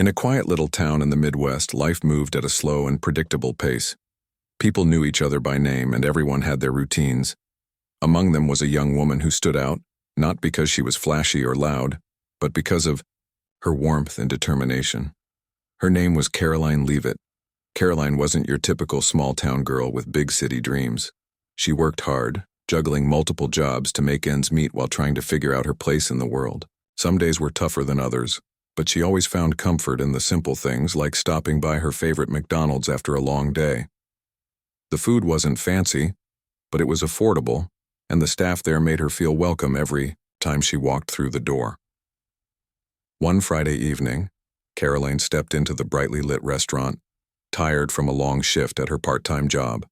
In a quiet little town in the Midwest, life moved at a slow and predictable pace. People knew each other by name, and everyone had their routines. Among them was a young woman who stood out, not because she was flashy or loud, but because of her warmth and determination. Her name was Karoline Leavitt. Karoline wasn't your typical small-town girl with big city dreams. She worked hard, juggling multiple jobs to make ends meet while trying to figure out her place in the world. Some days were tougher than others, but she always found comfort in the simple things like stopping by her favorite McDonald's after a long day. The food wasn't fancy, but it was affordable, and the staff there made her feel welcome every time she walked through the door. One Friday evening, Karoline stepped into the brightly lit restaurant, tired from a long shift at her part-time job.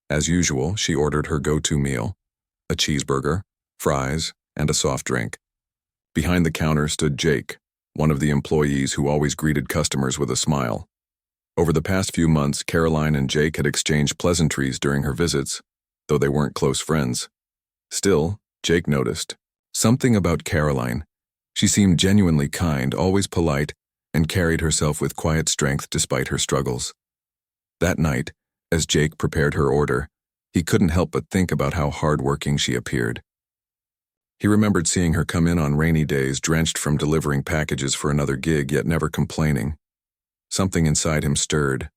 As usual, she ordered her go-to meal, a cheeseburger, fries, and a soft drink. Behind the counter stood Jake, one of the employees who always greeted customers with a smile. Over the past few months, Karoline and Jake had exchanged pleasantries during her visits, though they weren't close friends. Still, Jake noticed something about Karoline. She seemed genuinely kind, always polite, and carried herself with quiet strength despite her struggles. That night, as Jake prepared her order, he couldn't help but think about how hardworking she appeared. He remembered seeing her come in on rainy days, drenched from delivering packages for another gig, yet never complaining. Something inside him stirred,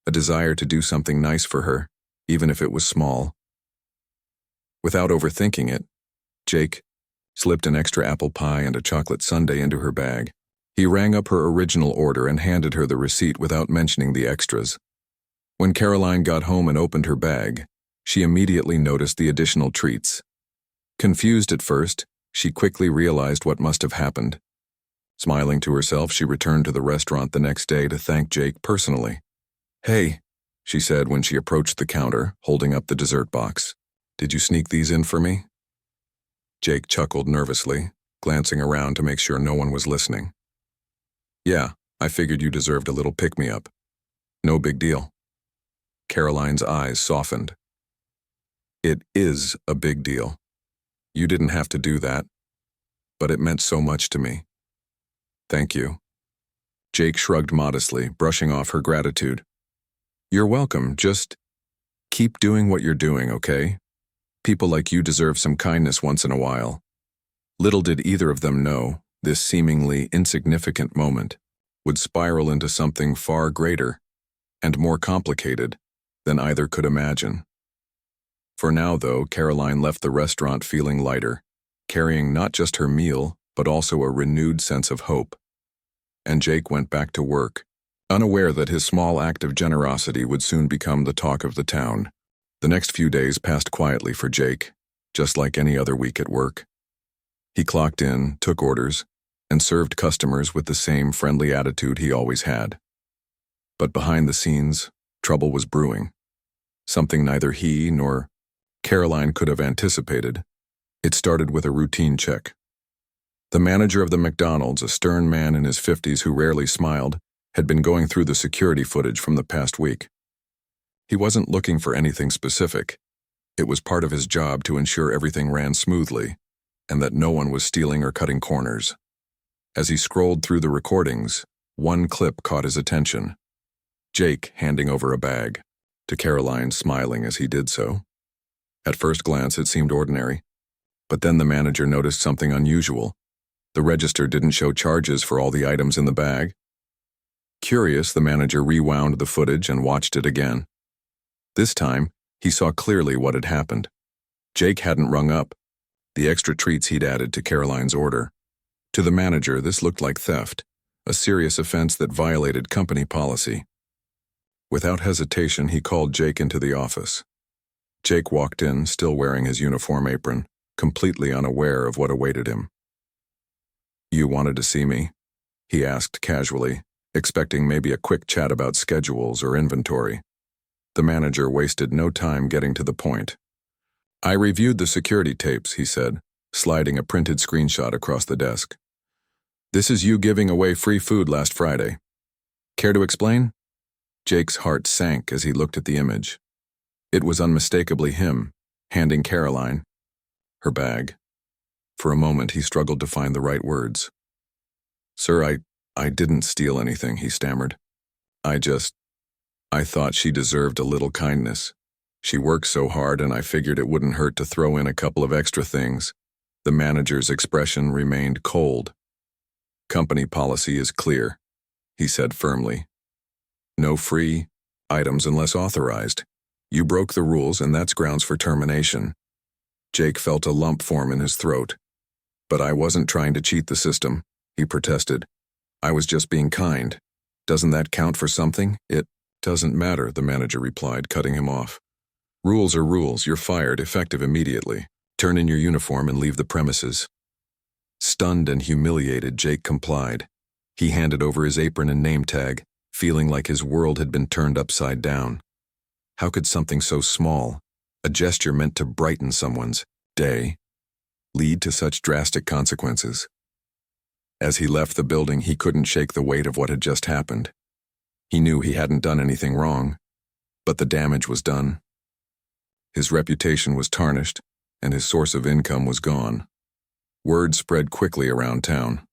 a desire to do something nice for her, even if it was small. Without overthinking it, Jake slipped an extra apple pie and a chocolate sundae into her bag. He rang up her original order and handed her the receipt without mentioning the extras. When Karoline got home and opened her bag, she immediately noticed the additional treats. Confused at first, she quickly realized what must have happened. Smiling to herself, she returned to the restaurant the next day to thank Jake personally. "Hey," she said when she approached the counter, holding up the dessert box. "Did you sneak these in for me?" Jake chuckled nervously, glancing around to make sure no one was listening. "Yeah, I figured you deserved a little pick-me-up. No big deal." Karoline's eyes softened. "It is a big deal. You didn't have to do that, but it meant so much to me. Thank you." Jake shrugged modestly, brushing off her gratitude. "You're welcome. Just keep doing what you're doing, okay? People like you deserve some kindness once in a while." Little did either of them know, this seemingly insignificant moment would spiral into something far greater and more complicated than either could imagine. For now, though, Karoline left the restaurant feeling lighter, carrying not just her meal, but also a renewed sense of hope. And Jake went back to work, unaware that his small act of generosity would soon become the talk of the town. The next few days passed quietly for Jake, just like any other week at work. He clocked in, took orders, and served customers with the same friendly attitude he always had. But behind the scenes, trouble was brewing. Something neither he nor Karoline could have anticipated. It started with a routine check. The manager of the McDonald's, a stern man in his 50s who rarely smiled, had been going through the security footage from the past week. He wasn't looking for anything specific. It was part of his job to ensure everything ran smoothly, and that no one was stealing or cutting corners. As he scrolled through the recordings, one clip caught his attention. Jake handing over a bag, to Karoline smiling as he did so. At first glance, it seemed ordinary, but then the manager noticed something unusual. The register didn't show charges for all the items in the bag. Curious, the manager rewound the footage and watched it again. This time, he saw clearly what had happened. Jake hadn't rung up the extra treats he'd added to Karoline's order. To the manager, this looked like theft, a serious offense that violated company policy. Without hesitation, he called Jake into the office. Jake walked in, still wearing his uniform apron, completely unaware of what awaited him. "You wanted to see me?" he asked casually, expecting maybe a quick chat about schedules or inventory. The manager wasted no time getting to the point. "I reviewed the security tapes," he said, sliding a printed screenshot across the desk. "This is you giving away free food last Friday. Care to explain?" Jake's heart sank as he looked at the image. It was unmistakably him, handing Karoline her bag. For a moment, he struggled to find the right words. "Sir, "I didn't steal anything," he stammered. I thought she deserved a little kindness. She works so hard and I figured it wouldn't hurt to throw in a couple of extra things." The manager's expression remained cold. "Company policy is clear," he said firmly. "No free items unless authorized. You broke the rules and that's grounds for termination." Jake felt a lump form in his throat. "But I wasn't trying to cheat the system," he protested. "I was just being kind. Doesn't that count for something?" "It doesn't matter," the manager replied, cutting him off. "Rules are rules. You're fired, effective immediately. Turn in your uniform and leave the premises." Stunned and humiliated, Jake complied. He handed over his apron and name tag, feeling like his world had been turned upside down. How could something so small, a gesture meant to brighten someone's day, lead to such drastic consequences? As he left the building, he couldn't shake the weight of what had just happened. He knew he hadn't done anything wrong, but the damage was done. His reputation was tarnished, and his source of income was gone. Word spread quickly around town.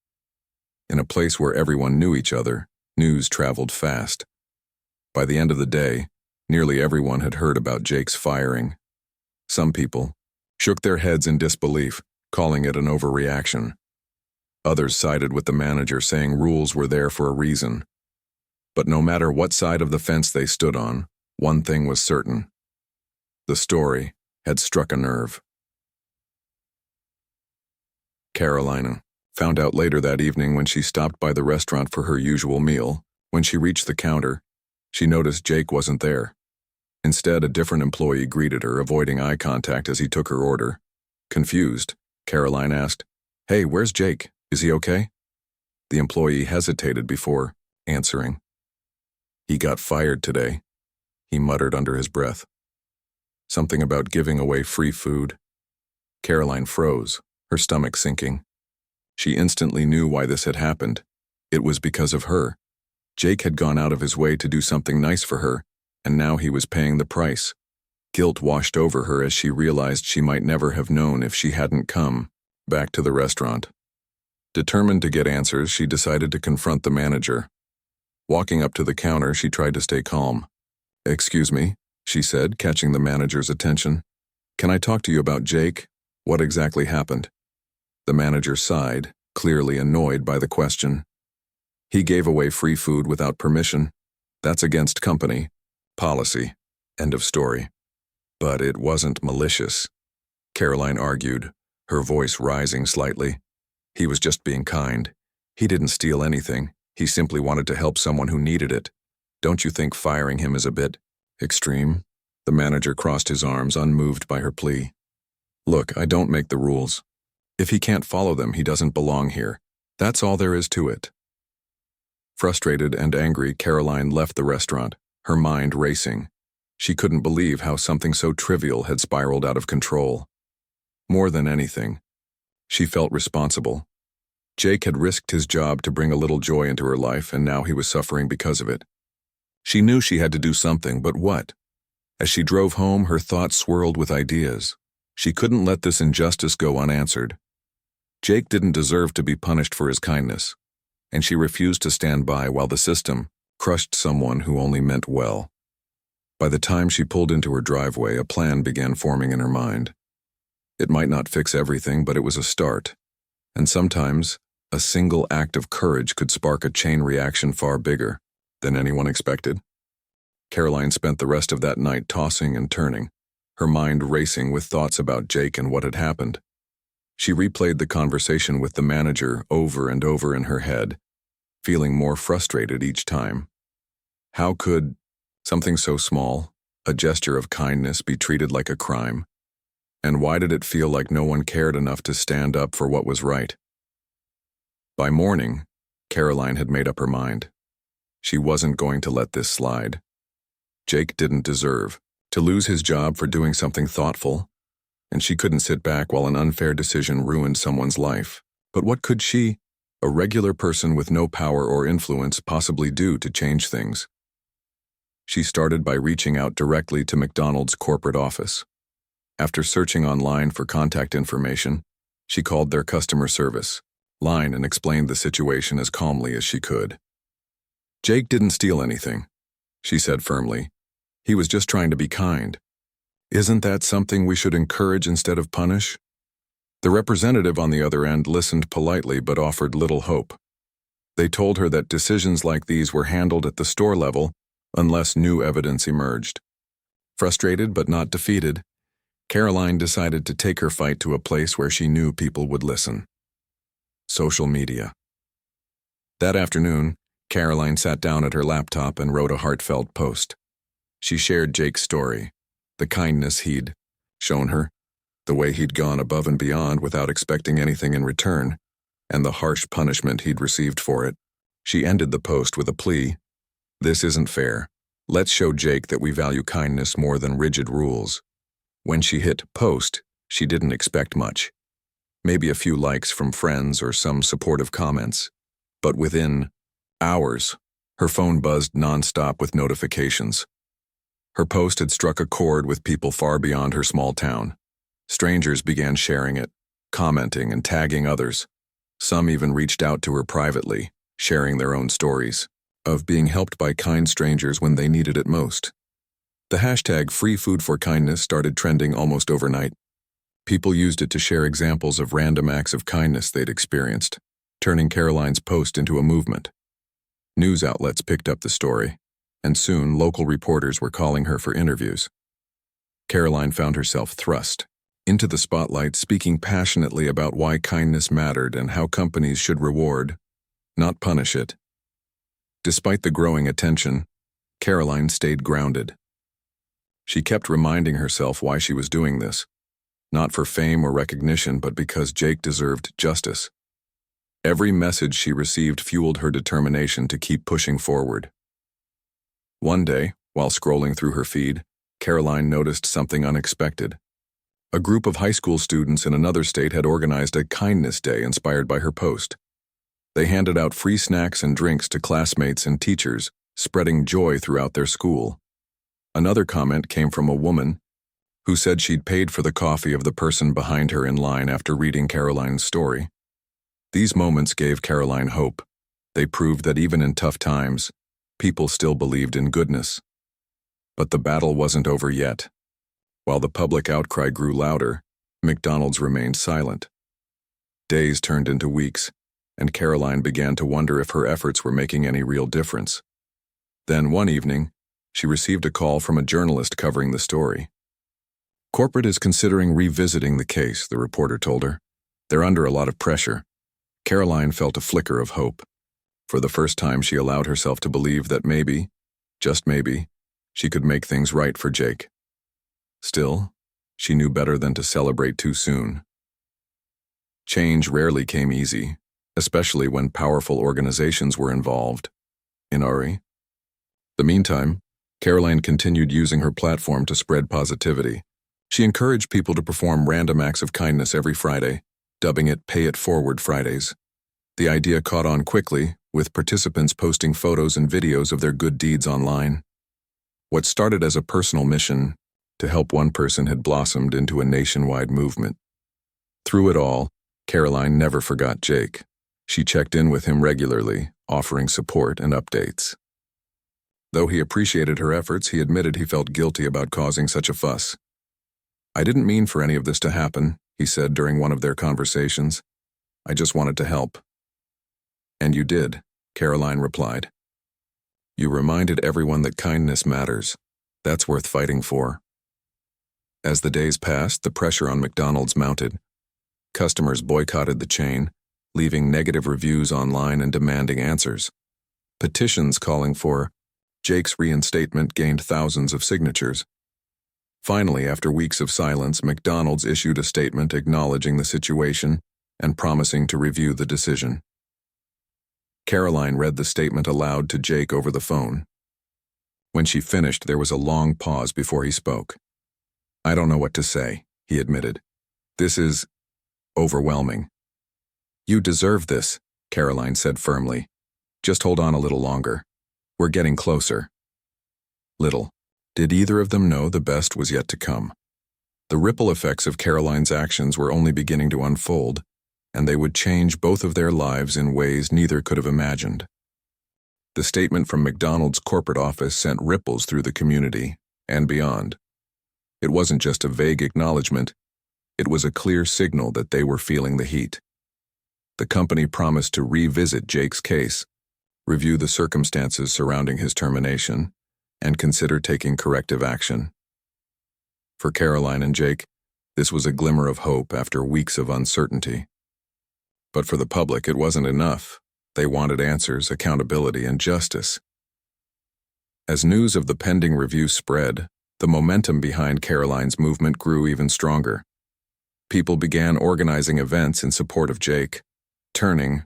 In a place where everyone knew each other, news traveled fast. By the end of the day, nearly everyone had heard about Jake's firing. Some people shook their heads in disbelief, calling it an overreaction. Others sided with the manager, saying rules were there for a reason. But no matter what side of the fence they stood on, one thing was certain. The story had struck a nerve. Karoline found out later that evening when she stopped by the restaurant for her usual meal. When she reached the counter, she noticed Jake wasn't there. Instead, a different employee greeted her, avoiding eye contact as he took her order. Confused, Karoline asked, "Hey, where's Jake? Is he okay?" The employee hesitated before answering. "He got fired today," he muttered under his breath. Something about giving away free food. Karoline froze, her stomach sinking. She instantly knew why this had happened. It was because of her. Jake had gone out of his way to do something nice for her, and now he was paying the price. Guilt washed over her as she realized she might never have known if she hadn't come back to the restaurant. Determined to get answers, she decided to confront the manager. Walking up to the counter, she tried to stay calm. "Excuse me," she said, catching the manager's attention. "Can I talk to you about Jake? What exactly happened?" The manager sighed, clearly annoyed by the question. "He gave away free food without permission. That's against company policy. End of story." "But it wasn't malicious," Karoline argued, her voice rising slightly. "He was just being kind. He didn't steal anything. He simply wanted to help someone who needed it. Don't you think firing him is a bit extreme?" The manager crossed his arms, unmoved by her plea. "Look, I don't make the rules. If he can't follow them, he doesn't belong here. That's all there is to it." Frustrated and angry, Karoline left the restaurant, her mind racing. She couldn't believe how something so trivial had spiraled out of control. More than anything, she felt responsible. Jake had risked his job to bring a little joy into her life, and now he was suffering because of it. She knew she had to do something, but what? As she drove home, her thoughts swirled with ideas. She couldn't let this injustice go unanswered. Jake didn't deserve to be punished for his kindness, and she refused to stand by while the system crushed someone who only meant well. By the time she pulled into her driveway, a plan began forming in her mind. It might not fix everything, but it was a start. And sometimes, a single act of courage could spark a chain reaction far bigger than anyone expected. Karoline spent the rest of that night tossing and turning, her mind racing with thoughts about Jake and what had happened. She replayed the conversation with the manager over and over in her head, feeling more frustrated each time. How could something so small, a gesture of kindness, be treated like a crime? And why did it feel like no one cared enough to stand up for what was right? By morning, Karoline had made up her mind. She wasn't going to let this slide. Jake didn't deserve to lose his job for doing something thoughtful, and she couldn't sit back while an unfair decision ruined someone's life. But what could she, a regular person with no power or influence, possibly do to change things? She started by reaching out directly to McDonald's corporate office. After searching online for contact information, she called their customer service, line and explained the situation as calmly as she could. Jake didn't steal anything, she said firmly. He was just trying to be kind. Isn't that something we should encourage instead of punish? The representative on the other end listened politely but offered little hope. They told her that decisions like these were handled at the store level unless new evidence emerged. Frustrated but not defeated, Karoline decided to take her fight to a place where she knew people would listen. Social media. That afternoon, Karoline sat down at her laptop and wrote a heartfelt post. She shared Jake's story, the kindness he'd shown her, the way he'd gone above and beyond without expecting anything in return, and the harsh punishment he'd received for it. She ended the post with a plea. This isn't fair. Let's show Jake that we value kindness more than rigid rules. When she hit post, she didn't expect much. Maybe a few likes from friends or some supportive comments. But within hours, her phone buzzed nonstop with notifications. Her post had struck a chord with people far beyond her small town. Strangers began sharing it, commenting and tagging others. Some even reached out to her privately, sharing their own stories of being helped by kind strangers when they needed it most. The hashtag #FreeFoodForKindness started trending almost overnight. People used it to share examples of random acts of kindness they'd experienced, turning Karoline's post into a movement. News outlets picked up the story, and soon local reporters were calling her for interviews. Karoline found herself thrust into the spotlight, speaking passionately about why kindness mattered and how companies should reward, not punish it. Despite the growing attention, Karoline stayed grounded. She kept reminding herself why she was doing this, not for fame or recognition, but because Jake deserved justice. Every message she received fueled her determination to keep pushing forward. One day, while scrolling through her feed, Karoline noticed something unexpected. A group of high school students in another state had organized a kindness day inspired by her post. They handed out free snacks and drinks to classmates and teachers, spreading joy throughout their school. Another comment came from a woman who said she'd paid for the coffee of the person behind her in line after reading Karoline's story. These moments gave Karoline hope. They proved that even in tough times, people still believed in goodness. But the battle wasn't over yet. While the public outcry grew louder, McDonald's remained silent. Days turned into weeks, and Karoline began to wonder if her efforts were making any real difference. Then one evening, she received a call from a journalist covering the story. Corporate is considering revisiting the case, the reporter told her. They're under a lot of pressure. Karoline felt a flicker of hope. For the first time, she allowed herself to believe that maybe, just maybe, she could make things right for Jake. Still, she knew better than to celebrate too soon. Change rarely came easy, especially when powerful organizations were involved. In Uri. The meantime, Karoline continued using her platform to spread positivity. She encouraged people to perform random acts of kindness every Friday, dubbing it Pay It Forward Fridays. The idea caught on quickly, with participants posting photos and videos of their good deeds online. What started as a personal mission to help one person had blossomed into a nationwide movement. Through it all, Karoline never forgot Jake. She checked in with him regularly, offering support and updates. Though he appreciated her efforts, he admitted he felt guilty about causing such a fuss. I didn't mean for any of this to happen, he said during one of their conversations. I just wanted to help. And you did, Karoline replied. You reminded everyone that kindness matters. That's worth fighting for. As the days passed, the pressure on McDonald's mounted. Customers boycotted the chain, leaving negative reviews online and demanding answers. Petitions calling for Jake's reinstatement gained thousands of signatures. Finally, after weeks of silence, McDonald's issued a statement acknowledging the situation and promising to review the decision. Karoline read the statement aloud to Jake over the phone. When she finished, there was a long pause before he spoke. I don't know what to say, he admitted. This is overwhelming. You deserve this, Karoline said firmly. Just hold on a little longer. We're getting closer. Little. Did either of them know the best was yet to come? The ripple effects of Karoline's actions were only beginning to unfold. and they would change both of their lives in ways neither could have imagined. The statement from McDonald's corporate office sent ripples through the community and beyond. It wasn't just a vague acknowledgement, it was a clear signal that they were feeling the heat. The company promised to revisit Jake's case, review the circumstances surrounding his termination, and consider taking corrective action. For Karoline and Jake, this was a glimmer of hope after weeks of uncertainty. But for the public, it wasn't enough. They wanted answers, accountability, and justice. As news of the pending review spread, the momentum behind Karoline's movement grew even stronger. People began organizing events in support of Jake, turning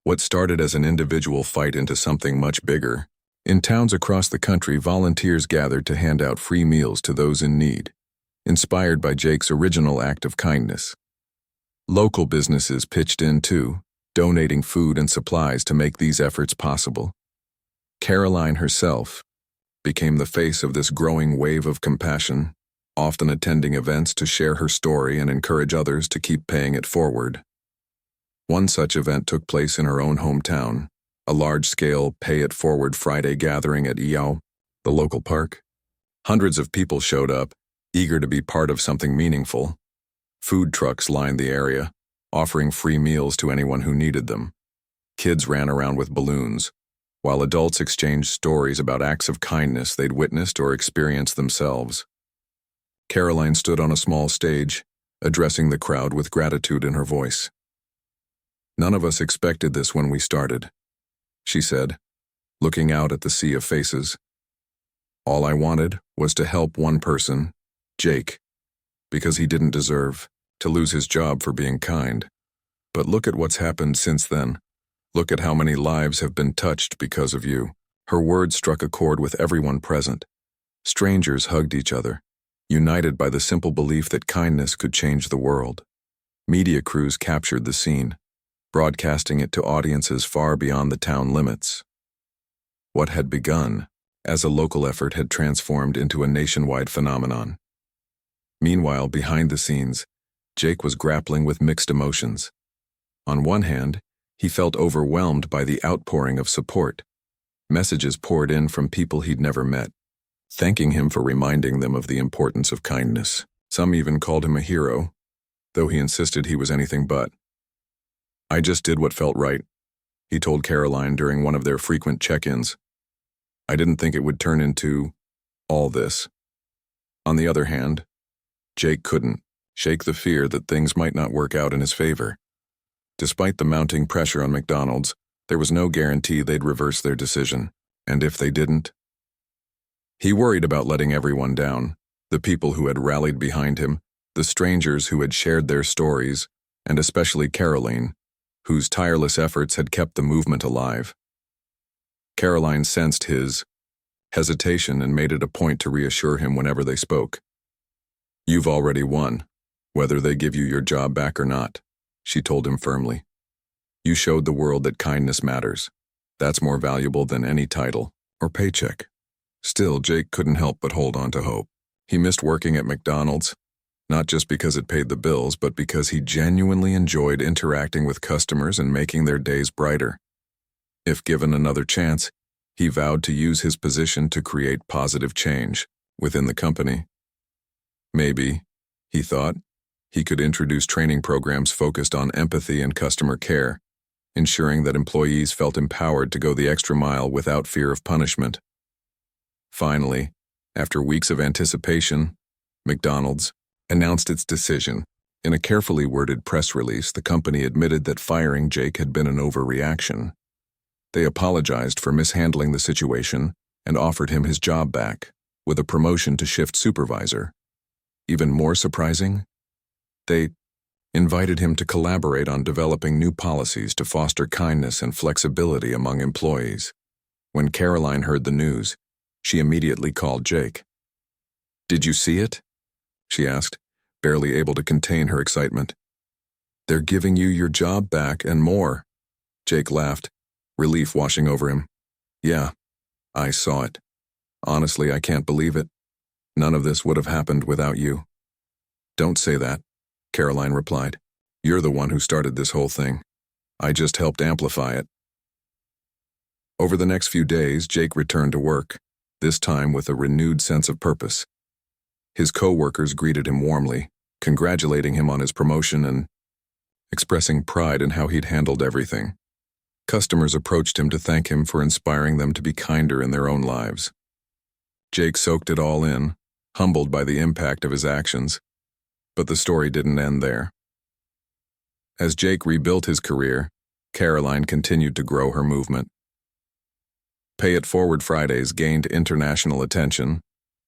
what started as an individual fight into something much bigger. In towns across the country, volunteers gathered to hand out free meals to those in need, inspired by Jake's original act of kindness. Local businesses pitched in too, donating food and supplies to make these efforts possible. Karoline herself became the face of this growing wave of compassion, often attending events to share her story and encourage others to keep paying it forward. One such event took place in her own hometown, a large-scale pay-it-forward Friday gathering at Yao, the local park. Hundreds of people showed up, eager to be part of something meaningful. Food trucks lined the area, offering free meals to anyone who needed them. Kids ran around with balloons, while adults exchanged stories about acts of kindness they'd witnessed or experienced themselves. Karoline stood on a small stage, addressing the crowd with gratitude in her voice. "None of us expected this when we started," she said, looking out at the sea of faces. "All I wanted was to help one person, Jake, because he didn't deserve to lose his job for being kind. But look at what's happened since then. Look at how many lives have been touched because of you." Her words struck a chord with everyone present. Strangers hugged each other, united by the simple belief that kindness could change the world. Media crews captured the scene, broadcasting it to audiences far beyond the town limits. What had begun as a local effort had transformed into a nationwide phenomenon. Meanwhile, behind the scenes, Jake was grappling with mixed emotions. On one hand, he felt overwhelmed by the outpouring of support. Messages poured in from people he'd never met, thanking him for reminding them of the importance of kindness. Some even called him a hero, though he insisted he was anything but. "I just did what felt right," he told Karoline during one of their frequent check-ins. "I didn't think it would turn into all this." On the other hand, Jake couldn't shake the fear that things might not work out in his favor. Despite the mounting pressure on McDonald's, there was no guarantee they'd reverse their decision, and if they didn't, he worried about letting everyone down, the people who had rallied behind him, the strangers who had shared their stories, and especially Karoline, whose tireless efforts had kept the movement alive. Karoline sensed his hesitation and made it a point to reassure him whenever they spoke. "You've already won, whether they give you your job back or not," she told him firmly. "You showed the world that kindness matters. That's more valuable than any title or paycheck." Still, Jake couldn't help but hold on to hope. He missed working at McDonald's, not just because it paid the bills, but because he genuinely enjoyed interacting with customers and making their days brighter. If given another chance, he vowed to use his position to create positive change within the company. Maybe, he thought, he could introduce training programs focused on empathy and customer care, ensuring that employees felt empowered to go the extra mile without fear of punishment. Finally, after weeks of anticipation, McDonald's announced its decision. In a carefully worded press release, the company admitted that firing Jake had been an overreaction. They apologized for mishandling the situation and offered him his job back, with a promotion to shift supervisor. Even more surprising, they invited him to collaborate on developing new policies to foster kindness and flexibility among employees. When Karoline heard the news, she immediately called Jake. "Did you see it?" she asked, barely able to contain her excitement. "They're giving you your job back and more." Jake laughed, relief washing over him. "Yeah, I saw it. Honestly, I can't believe it. None of this would have happened without you." "Don't say that," Karoline replied. You're the one who started this whole thing. I just helped amplify it." Over the next few days, Jake returned to work, this time with a renewed sense of purpose. His co-workers greeted him warmly, congratulating him on his promotion and expressing pride in how he'd handled everything. Customers approached him to thank him for inspiring them to be kinder in their own lives. Jake soaked it all in, humbled by the impact of his actions. But the story didn't end there. As Jake rebuilt his career, Karoline continued to grow her movement. Pay It Forward Fridays gained international attention,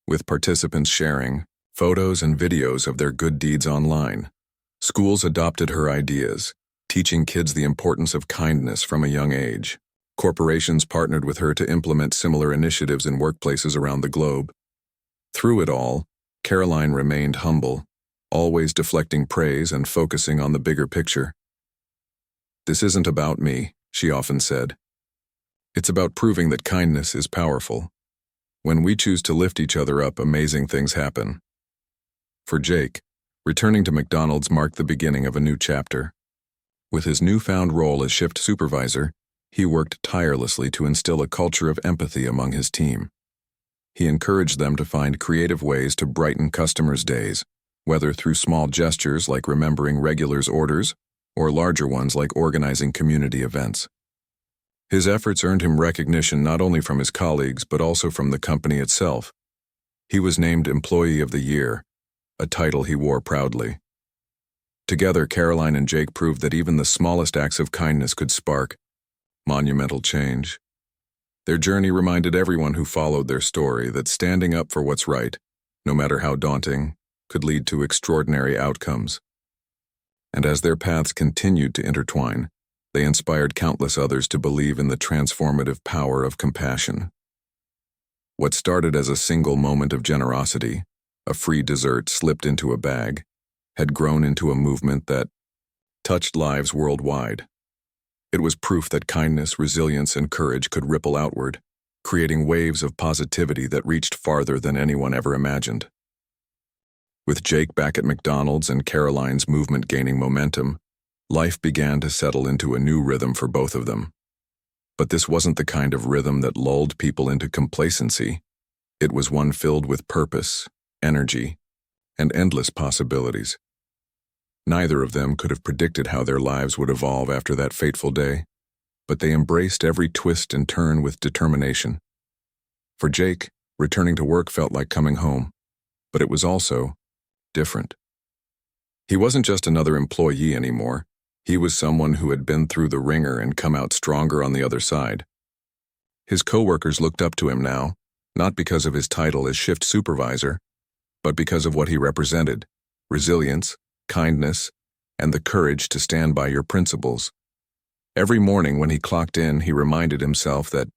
with participants sharing photos and videos of their good deeds online. Schools adopted her ideas, teaching kids the importance of kindness from a young age. Corporations partnered with her to implement similar initiatives in workplaces around the globe. Through it all, Karoline remained humble, always deflecting praise and focusing on the bigger picture. "This isn't about me," she often said. "It's about proving that kindness is powerful. When we choose to lift each other up, amazing things happen." For Jake, returning to McDonald's marked the beginning of a new chapter. With his newfound role as shift supervisor, he worked tirelessly to instill a culture of empathy among his team. He encouraged them to find creative ways to brighten customers' days, whether through small gestures like remembering regulars' orders or larger ones like organizing community events. His efforts earned him recognition not only from his colleagues but also from the company itself. He was named Employee of the Year, a title he wore proudly. Together, Karoline and Jake proved that even the smallest acts of kindness could spark monumental change. Their journey reminded everyone who followed their story that standing up for what's right, no matter how daunting, could lead to extraordinary outcomes. And as their paths continued to intertwine, they inspired countless others to believe in the transformative power of compassion. What started as a single moment of generosity, a free dessert slipped into a bag, had grown into a movement that touched lives worldwide. It was proof that kindness, resilience, and courage could ripple outward, creating waves of positivity that reached farther than anyone ever imagined. With Jake back at McDonald's and Karoline's movement gaining momentum, life began to settle into a new rhythm for both of them. But this wasn't the kind of rhythm that lulled people into complacency. It was one filled with purpose, energy, and endless possibilities. Neither of them could have predicted how their lives would evolve after that fateful day, but they embraced every twist and turn with determination. For Jake, returning to work felt like coming home, but it was also different. He wasn't just another employee anymore. He was someone who had been through the ringer and come out stronger on the other side. His coworkers looked up to him now, not because of his title as shift supervisor, but because of what he represented: resilience, kindness, and the courage to stand by your principles. Every morning when he clocked in, he reminded himself that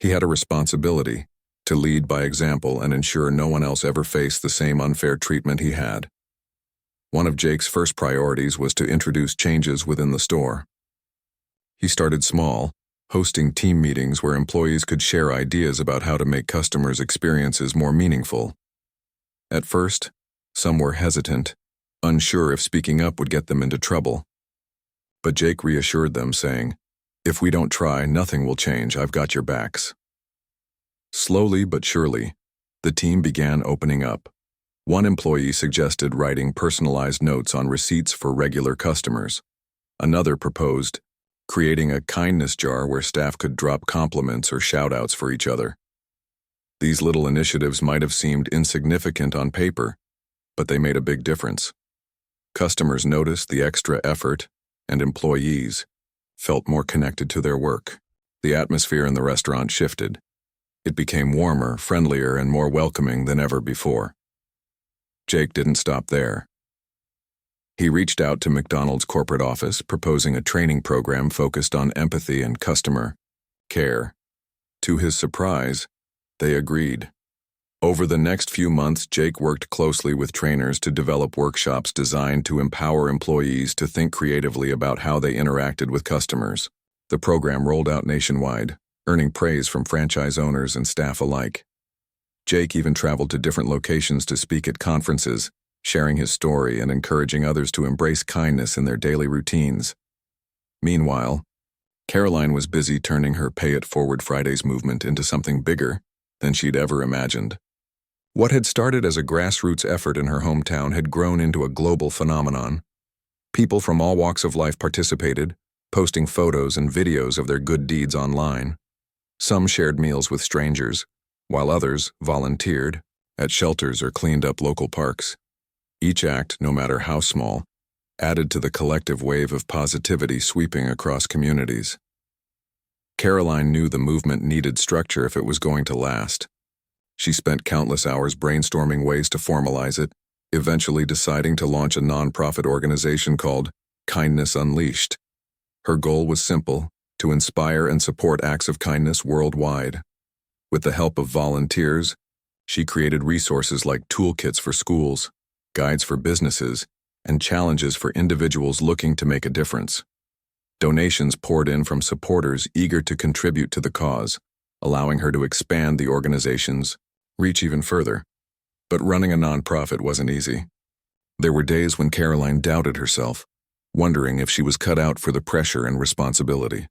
he had a responsibility to lead by example and ensure no one else ever faced the same unfair treatment he had. One of Jake's first priorities was to introduce changes within the store. He started small, hosting team meetings where employees could share ideas about how to make customers' experiences more meaningful. At first, some were hesitant, unsure if speaking up would get them into trouble. But Jake reassured them, saying, "If we don't try, nothing will change. I've got your backs." Slowly but surely, the team began opening up. One employee suggested writing personalized notes on receipts for regular customers. Another proposed creating a kindness jar where staff could drop compliments or shout-outs for each other. These little initiatives might have seemed insignificant on paper, but they made a big difference. Customers noticed the extra effort, and employees felt more connected to their work. The atmosphere in the restaurant shifted. It became warmer, friendlier, and more welcoming than ever before. Jake didn't stop there. He reached out to McDonald's corporate office, proposing a training program focused on empathy and customer care. To his surprise, they agreed. Over the next few months, Jake worked closely with trainers to develop workshops designed to empower employees to think creatively about how they interacted with customers. The program rolled out nationwide, earning praise from franchise owners and staff alike. Jake even traveled to different locations to speak at conferences, sharing his story and encouraging others to embrace kindness in their daily routines. Meanwhile, Karoline was busy turning her Pay It Forward Fridays movement into something bigger than she'd ever imagined. What had started as a grassroots effort in her hometown had grown into a global phenomenon. People from all walks of life participated, posting photos and videos of their good deeds online. Some shared meals with strangers, while others volunteered at shelters or cleaned up local parks. Each act, no matter how small, added to the collective wave of positivity sweeping across communities. Karoline knew the movement needed structure if it was going to last. She spent countless hours brainstorming ways to formalize it, eventually deciding to launch a nonprofit organization called Kindness Unleashed. Her goal was simple: to inspire and support acts of kindness worldwide. With the help of volunteers, she created resources like toolkits for schools, guides for businesses, and challenges for individuals looking to make a difference. Donations poured in from supporters eager to contribute to the cause, allowing her to expand the organization's reach even further. But running a nonprofit wasn't easy. There were days when Karoline doubted herself, wondering if she was cut out for the pressure and responsibility.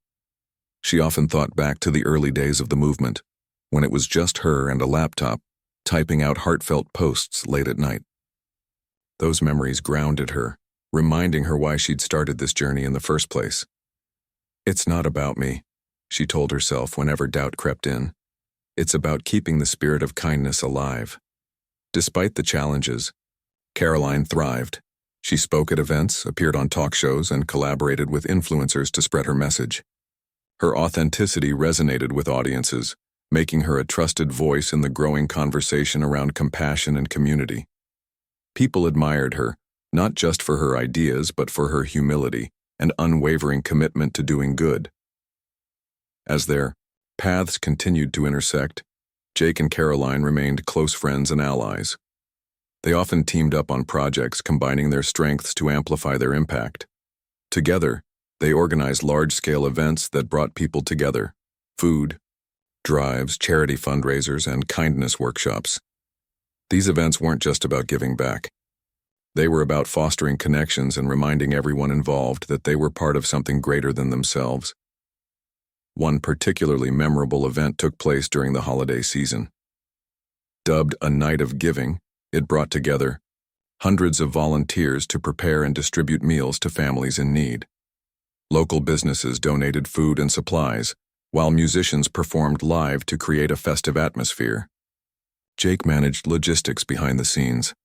She often thought back to the early days of the movement, when it was just her and a laptop, typing out heartfelt posts late at night. Those memories grounded her, reminding her why she'd started this journey in the first place. "It's not about me," she told herself whenever doubt crept in. "It's about keeping the spirit of kindness alive." Despite the challenges, Karoline thrived. She spoke at events, appeared on talk shows, and collaborated with influencers to spread her message. Her authenticity resonated with audiences, making her a trusted voice in the growing conversation around compassion and community. People admired her, not just for her ideas, but for her humility and unwavering commitment to doing good. As their paths continued to intersect, Jake and Karoline remained close friends and allies. They often teamed up on projects, combining their strengths to amplify their impact. Together, they organized large-scale events that brought people together: food drives, charity fundraisers, and kindness workshops. These events weren't just about giving back. They were about fostering connections and reminding everyone involved that they were part of something greater than themselves. One particularly memorable event took place during the holiday season. Dubbed a Night of Giving, it brought together hundreds of volunteers to prepare and distribute meals to families in need. Local businesses donated food and supplies, while musicians performed live to create a festive atmosphere. Jake managed logistics behind the scenes,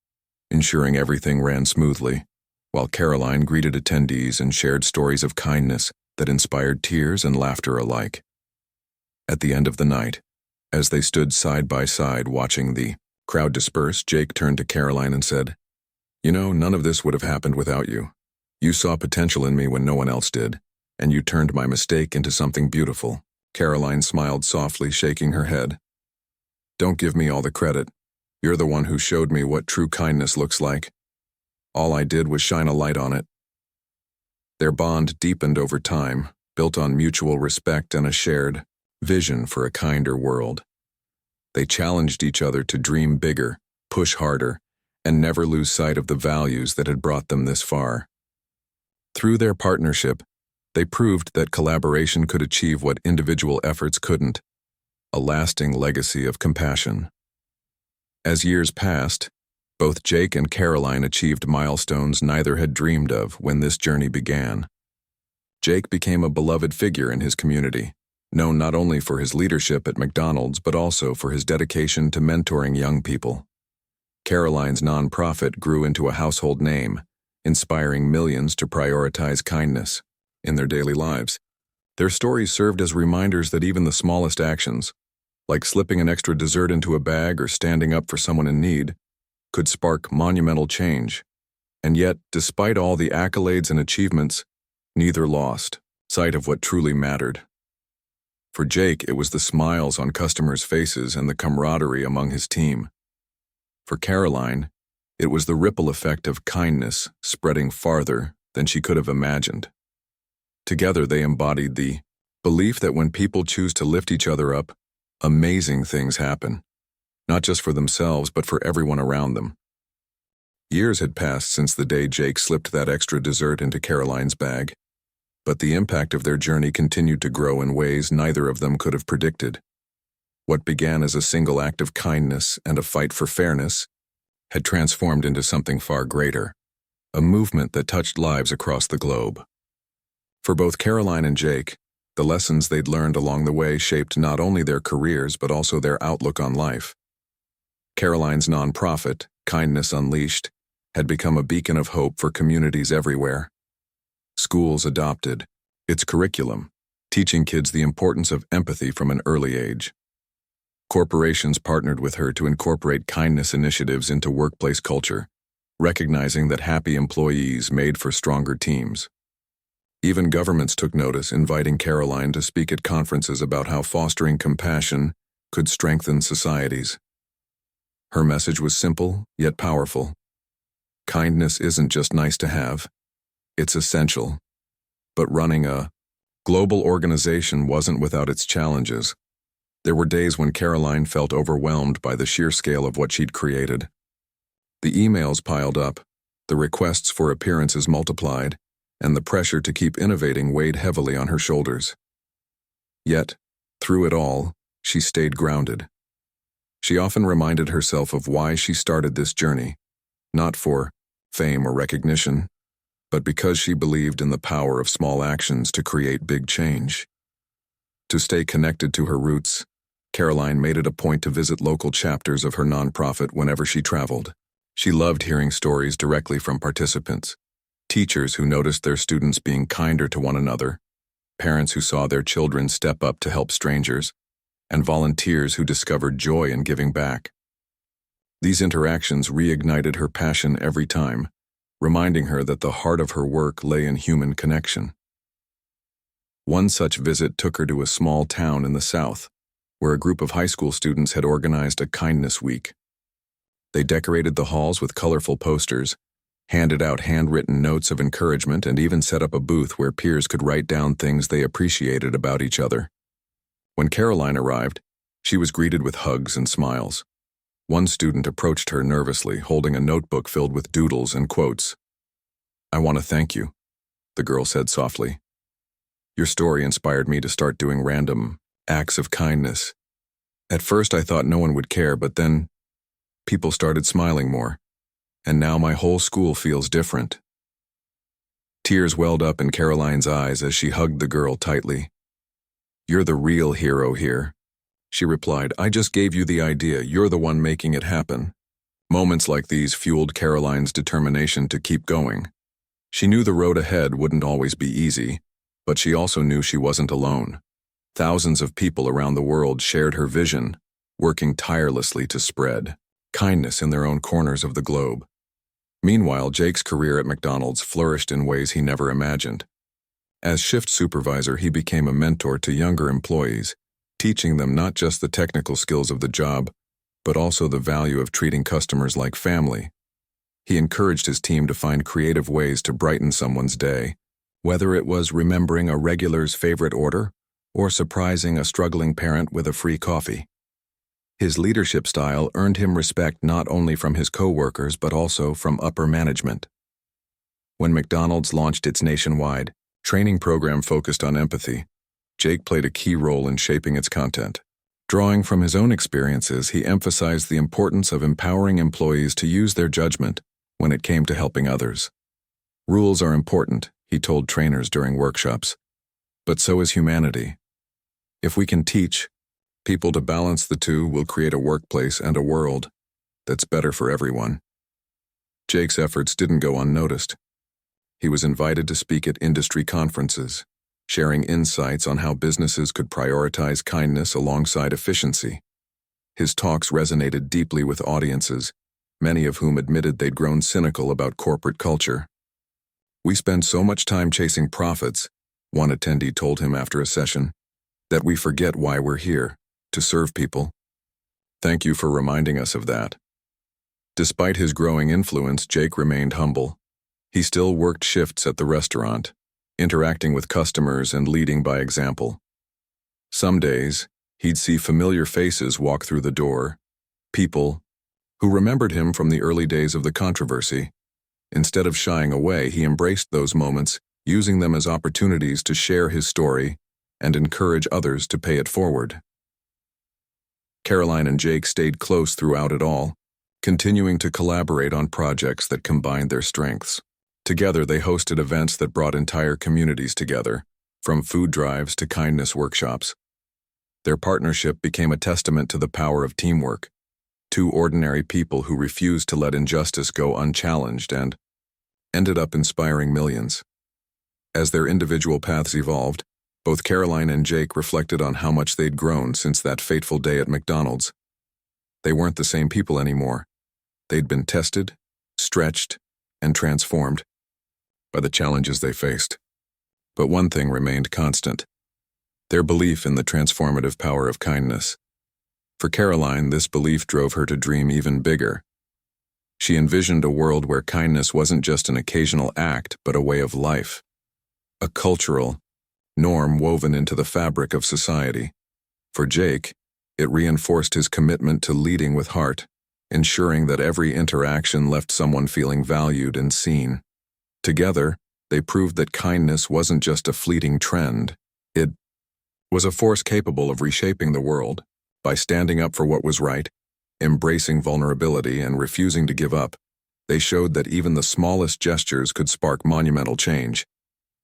ensuring everything ran smoothly, while Karoline greeted attendees and shared stories of kindness that inspired tears and laughter alike. At the end of the night, as they stood side by side watching the crowd disperse, Jake turned to Karoline and said, "You know, none of this would have happened without you. You saw potential in me when no one else did, and you turned my mistake into something beautiful." Karoline smiled softly, shaking her head. "Don't give me all the credit. You're the one who showed me what true kindness looks like. All I did was shine a light on it." Their bond deepened over time, built on mutual respect and a shared vision for a kinder world. They challenged each other to dream bigger, push harder, and never lose sight of the values that had brought them this far. Through their partnership, they proved that collaboration could achieve what individual efforts couldn't: a lasting legacy of compassion. As years passed, both Jake and Karoline achieved milestones neither had dreamed of when this journey began. Jake became a beloved figure in his community, known not only for his leadership at McDonald's but also for his dedication to mentoring young people. Karoline's nonprofit grew into a household name, inspiring millions to prioritize kindness in their daily lives. Their stories served as reminders that even the smallest actions, like slipping an extra dessert into a bag or standing up for someone in need, could spark monumental change. And yet, despite all the accolades and achievements, neither lost sight of what truly mattered. For Jake, it was the smiles on customers' faces and the camaraderie among his team. For Karoline, it was the ripple effect of kindness spreading farther than she could have imagined. Together, they embodied the belief that when people choose to lift each other up, amazing things happen, not just for themselves but for everyone around them. Years had passed since the day Jake slipped that extra dessert into Karoline's bag, but the impact of their journey continued to grow in ways neither of them could have predicted. What began as a single act of kindness and a fight for fairness had transformed into something far greater, a movement that touched lives across the globe. For both Karoline and Jake, the lessons they'd learned along the way shaped not only their careers but also their outlook on life. Karoline's nonprofit, Kindness Unleashed, had become a beacon of hope for communities everywhere. Schools adopted its curriculum, teaching kids the importance of empathy from an early age. Corporations partnered with her to incorporate kindness initiatives into workplace culture, recognizing that happy employees made for stronger teams. Even governments took notice, inviting Karoline to speak at conferences about how fostering compassion could strengthen societies. Her message was simple, yet powerful. Kindness isn't just nice to have, it's essential. But running a global organization wasn't without its challenges. There were days when Karoline felt overwhelmed by the sheer scale of what she'd created. The emails piled up, the requests for appearances multiplied, and the pressure to keep innovating weighed heavily on her shoulders. Yet, through it all, she stayed grounded. She often reminded herself of why she started this journey, not for fame or recognition, but because she believed in the power of small actions to create big change. To stay connected to her roots, Karoline made it a point to visit local chapters of her nonprofit whenever she traveled. She loved hearing stories directly from participants, teachers who noticed their students being kinder to one another, parents who saw their children step up to help strangers, and volunteers who discovered joy in giving back. These interactions reignited her passion every time, reminding her that the heart of her work lay in human connection. One such visit took her to a small town in the South, where a group of high school students had organized a kindness week. They decorated the halls with colorful posters, handed out handwritten notes of encouragement, and even set up a booth where peers could write down things they appreciated about each other. When Karoline arrived, she was greeted with hugs and smiles. One student approached her nervously, holding a notebook filled with doodles and quotes. "I want to thank you," the girl said softly. "Your story inspired me to start doing random acts of kindness. At first I thought no one would care, but then people started smiling more, and now my whole school feels different." Tears welled up in Karoline's eyes as she hugged the girl tightly. "You're the real hero here," she replied. "I just gave you the idea. You're the one making it happen." Moments like these fueled Karoline's determination to keep going. She knew the road ahead wouldn't always be easy, but she also knew she wasn't alone. Thousands of people around the world shared her vision, working tirelessly to spread kindness in their own corners of the globe. Meanwhile, Jake's career at McDonald's flourished in ways he never imagined. As shift supervisor, he became a mentor to younger employees, teaching them not just the technical skills of the job, but also the value of treating customers like family. He encouraged his team to find creative ways to brighten someone's day, whether it was remembering a regular's favorite order or surprising a struggling parent with a free coffee. His leadership style earned him respect not only from his coworkers but also from upper management. When McDonald's launched its nationwide training program focused on empathy, Jake played a key role in shaping its content. Drawing from his own experiences, he emphasized the importance of empowering employees to use their judgment when it came to helping others. "Rules are important," he told trainers during workshops, "but so is humanity. If we can teach people to balance the two, we'll create a workplace and a world that's better for everyone." Jake's efforts didn't go unnoticed. He was invited to speak at industry conferences, sharing insights on how businesses could prioritize kindness alongside efficiency. His talks resonated deeply with audiences, many of whom admitted they'd grown cynical about corporate culture. "We spend so much time chasing profits," one attendee told him after a session, "that we forget why we're here, to serve people. Thank you for reminding us of that." Despite his growing influence, Jake remained humble. He still worked shifts at the restaurant, interacting with customers and leading by example. Some days, he'd see familiar faces walk through the door, people who remembered him from the early days of the controversy. Instead of shying away, he embraced those moments, using them as opportunities to share his story and encourage others to pay it forward. Karoline and Jake stayed close throughout it all, continuing to collaborate on projects that combined their strengths. Together, they hosted events that brought entire communities together, from food drives to kindness workshops. Their partnership became a testament to the power of teamwork. Two ordinary people who refused to let injustice go unchallenged and ended up inspiring millions. As their individual paths evolved, both Karoline and Jake reflected on how much they'd grown since that fateful day at McDonald's. They weren't the same people anymore. They'd been tested, stretched, and transformed by the challenges they faced. But one thing remained constant: their belief in the transformative power of kindness. For Karoline, this belief drove her to dream even bigger. She envisioned a world where kindness wasn't just an occasional act, but a way of life, a cultural norm woven into the fabric of society. For Jake, it reinforced his commitment to leading with heart, ensuring that every interaction left someone feeling valued and seen. Together, they proved that kindness wasn't just a fleeting trend. It was a force capable of reshaping the world. By standing up for what was right, embracing vulnerability, and refusing to give up, they showed that even the smallest gestures could spark monumental change.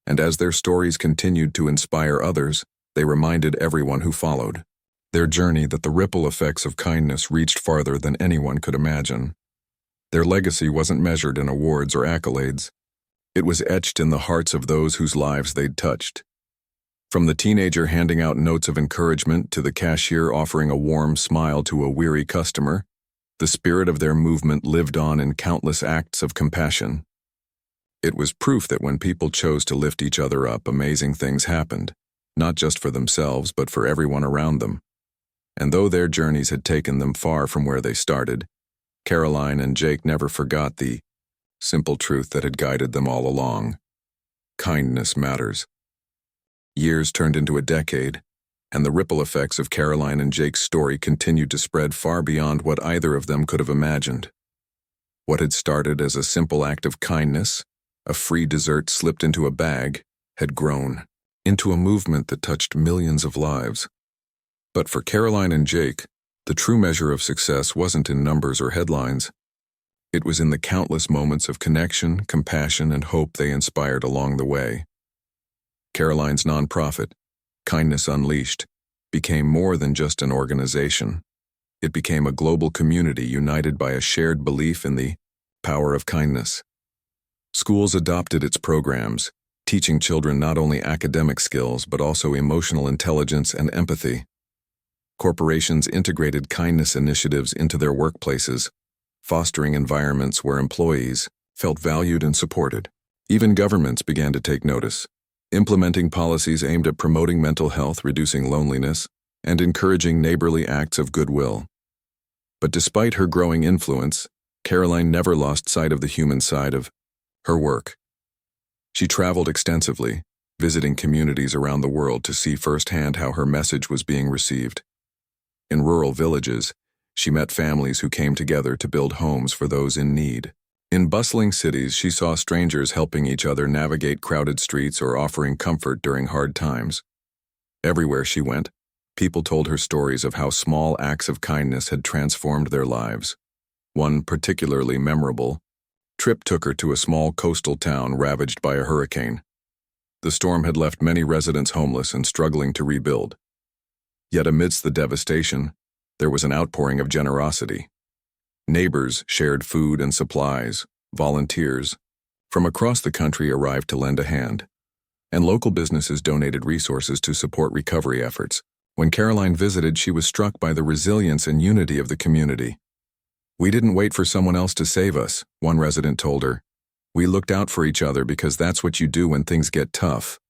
And as their stories continued to inspire others, they reminded everyone who followed their journey that the ripple effects of kindness reached farther than anyone could imagine. Their legacy wasn't measured in awards or accolades. It was etched in the hearts of those whose lives they'd touched. From the teenager handing out notes of encouragement to the cashier offering a warm smile to a weary customer, the spirit of their movement lived on in countless acts of compassion. It was proof that when people chose to lift each other up, amazing things happened, not just for themselves, but for everyone around them. And though their journeys had taken them far from where they started, Karoline and Jake never forgot the simple truth that had guided them all along: kindness matters. Years turned into a decade, and the ripple effects of Karoline and Jake's story continued to spread far beyond what either of them could have imagined. What had started as a simple act of kindness, a free dessert slipped into a bag, had grown into a movement that touched millions of lives. But for Karoline and Jake, the true measure of success wasn't in numbers or headlines. It was in the countless moments of connection, compassion, and hope they inspired along the way. Karoline's nonprofit, Kindness Unleashed, became more than just an organization. It became a global community united by a shared belief in the power of kindness. Schools adopted its programs, teaching children not only academic skills but also emotional intelligence and empathy. Corporations integrated kindness initiatives into their workplaces, fostering environments where employees felt valued and supported. Even governments began to take notice, implementing policies aimed at promoting mental health, reducing loneliness, and encouraging neighborly acts of goodwill. But despite her growing influence, Karoline never lost sight of the human side of her work. She traveled extensively, visiting communities around the world to see firsthand how her message was being received. In rural villages, she met families who came together to build homes for those in need. In bustling cities, she saw strangers helping each other navigate crowded streets or offering comfort during hard times. Everywhere she went, people told her stories of how small acts of kindness had transformed their lives. One particularly memorable trip took her to a small coastal town ravaged by a hurricane. The storm had left many residents homeless and struggling to rebuild. Yet amidst the devastation, there was an outpouring of generosity. Neighbors shared food and supplies, volunteers from across the country arrived to lend a hand, and local businesses donated resources to support recovery efforts. When Karoline visited, she was struck by the resilience and unity of the community. "We didn't wait for someone else to save us," one resident told her. "We looked out for each other because that's what you do when things get tough."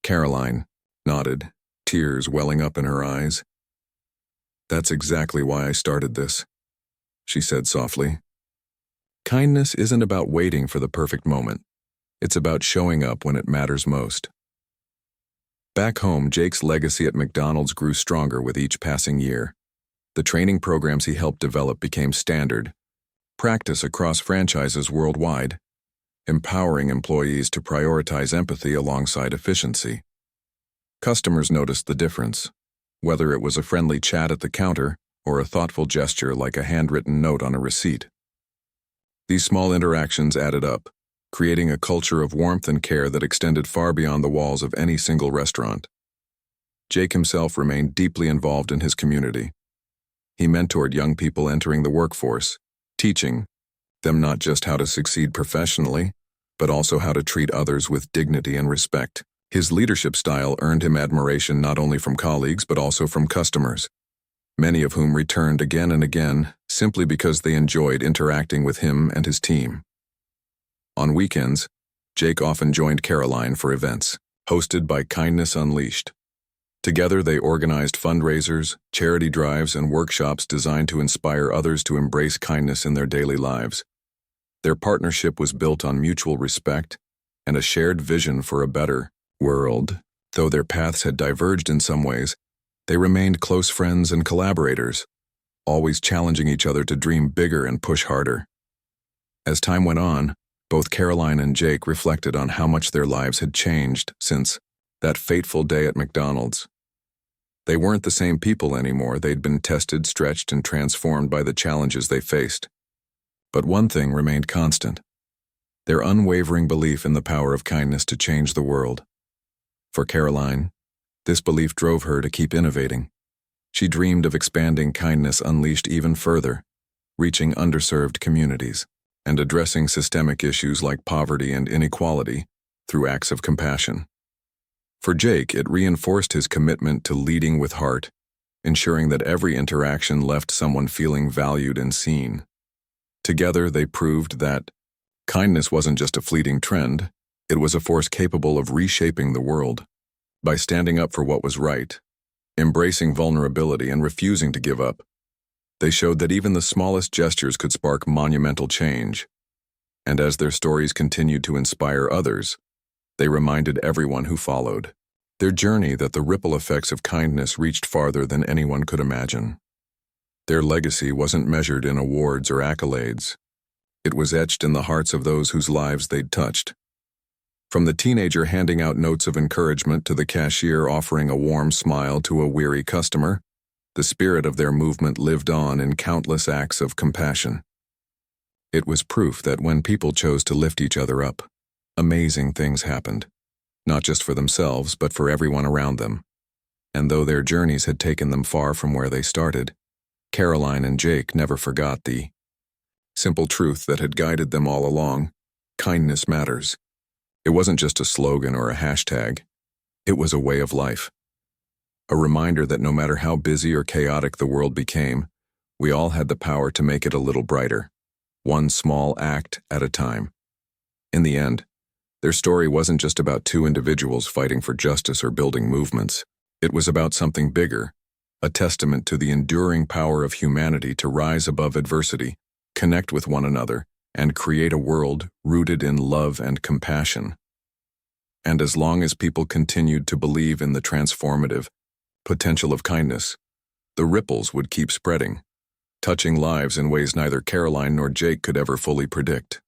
Karoline nodded, tears welling up in her eyes. "That's exactly why I started this," she said softly. Kindness isn't about waiting for the perfect moment. It's about showing up when it matters most. Back home, Jake's legacy at McDonald's grew stronger with each passing year. The training programs he helped develop became standard practice across franchises worldwide, empowering employees to prioritize empathy alongside efficiency. Customers noticed the difference, whether it was a friendly chat at the counter or a thoughtful gesture like a handwritten note on a receipt. These small interactions added up, creating a culture of warmth and care that extended far beyond the walls of any single restaurant. Jake himself remained deeply involved in his community. He mentored young people entering the workforce, teaching them not just how to succeed professionally, but also how to treat others with dignity and respect. His leadership style earned him admiration not only from colleagues but also from customers, many of whom returned again and again simply because they enjoyed interacting with him and his team. On weekends, Jake often joined Karoline for events, hosted by Kindness Unleashed. Together they organized fundraisers, charity drives, and workshops designed to inspire others to embrace kindness in their daily lives. Their partnership was built on mutual respect and a shared vision for a better world. Though their paths had diverged in some ways, they remained close friends and collaborators, always challenging each other to dream bigger and push harder. As time went on, both Karoline and Jake reflected on how much their lives had changed since that fateful day at McDonald's. They weren't the same people anymore. They'd been tested, stretched, and transformed by the challenges they faced. But one thing remained constant: their unwavering belief in the power of kindness to change the world. For Karoline, this belief drove her to keep innovating. She dreamed of expanding Kindness Unleashed even further, reaching underserved communities, and addressing systemic issues like poverty and inequality through acts of compassion. For Jake, it reinforced his commitment to leading with heart, ensuring that every interaction left someone feeling valued and seen. Together, they proved that kindness wasn't just a fleeting trend, it was a force capable of reshaping the world. By standing up for what was right, embracing vulnerability, and refusing to give up, they showed that even the smallest gestures could spark monumental change. And as their stories continued to inspire others, they reminded everyone who followed their journey that the ripple effects of kindness reached farther than anyone could imagine. Their legacy wasn't measured in awards or accolades. It was etched in the hearts of those whose lives they'd touched. From the teenager handing out notes of encouragement to the cashier offering a warm smile to a weary customer, the spirit of their movement lived on in countless acts of compassion. It was proof that when people chose to lift each other up, amazing things happened, not just for themselves, but for everyone around them. And though their journeys had taken them far from where they started, Karoline and Jake never forgot the simple truth that had guided them all along: kindness matters. It wasn't just a slogan or a hashtag. It was a way of life. A reminder that no matter how busy or chaotic the world became, we all had the power to make it a little brighter, one small act at a time. In the end, their story wasn't just about two individuals fighting for justice or building movements. It was about something bigger, a testament to the enduring power of humanity to rise above adversity, connect with one another, and create a world rooted in love and compassion. And as long as people continued to believe in the transformative potential of kindness, the ripples would keep spreading, touching lives in ways neither Karoline nor Jake could ever fully predict.